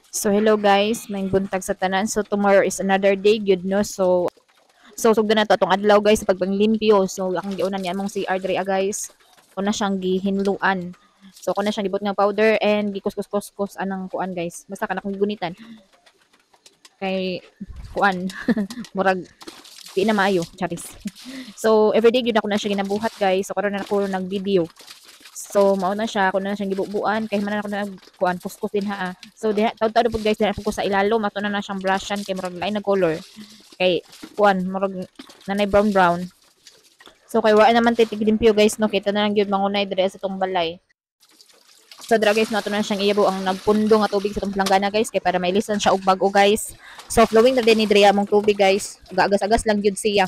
So hello guys, may buntag sa tanan. So tomorrow is another day, good no. So sugdan na to atong adlaw guys sa pagpanglimpyo. So akong giunan niya among CR diri guys. Kuna siyang gihinluan. So kuna siyang gibot nga powder and gikuskus-kuskus anang kuan guys. Basta kana kong gunitan kay kuan murag di na maayo, charis. So everyday gyud ako na siya ginabuhat guys. So karon na ako nag-video. So mao na siya kuno na siyang gibubuan kay man ako nag kuan kuskus din ha. So diha taud-taud pud guys diha ko sa ilalom ato na siyang brushan kay murag lain na color. Kay kuan murag nanay brown brown. So kay wa naman titig limpyo guys no kita na lang gyud mangunay dire sa tong balay. So dira guys nato na siyang iyabo ang nagpundo nga tubig sa tong planggana guys kay para mailisan siya og bag-o guys. So flowing na din ni diri among tubig guys. Aga-agas-agas lang gyud siya.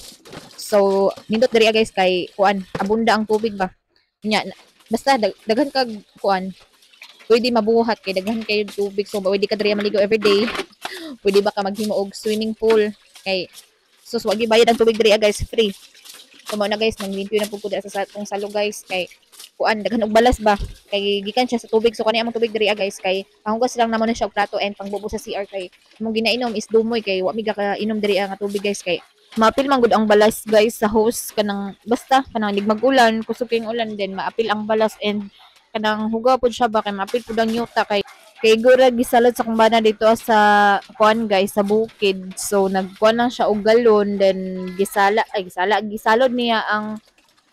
So nindot diri guys kay kuan abunda ang tubig ba. Nya basta daghan kag kuan pwede mabuhat kay daghan kayo tubig so pwede ka diri maligo everyday. Pwede ba ka maghimo og swimming pool kay sus wag bayad ang tubig diri guys free. So mao na guys nanglimpyo na pud ko sa atong salo guys kay kuan daghan og balas ba kay gikan siya sa tubig so kani among tubig diri guys kay panghugas lang namo na siya og plato and pangbubo sa CR kay imong ginainom is dumoy kay wa mi ka inom diri nga tubig guys kay maapil man gud ang balas guys sa hose kanang basta kanang digmag-ulan kusog kayong ulan din maapil ang balas and kanang hugaw pud siya ba kay maapil pud ang yuta kay gura gisalad sa kumbana dito sa kuan guys sa bukid so nagkuan lang siya og galon then gisalod niya ang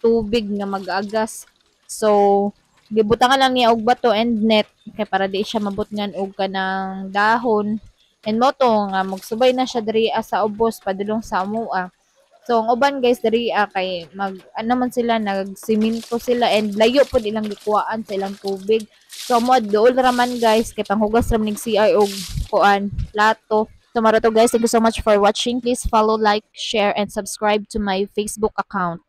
tubig nga mag-agas. So, gibutangan lang niya og bato and net kay para di siya mabutngan og kanang dahon. And mo to nga magsubay na siya diri sa ubos padulong sa amua. So, ang uban guys diri kay ano man sila nagsiminto sila and layo pod ilang gikuhaan sa ilang tubig. So, mo dool raman guys kay panghugas ram ning CR og kuan plato. So, maro to guys, thank you so much for watching. Please follow, like, share, and subscribe to my Facebook account.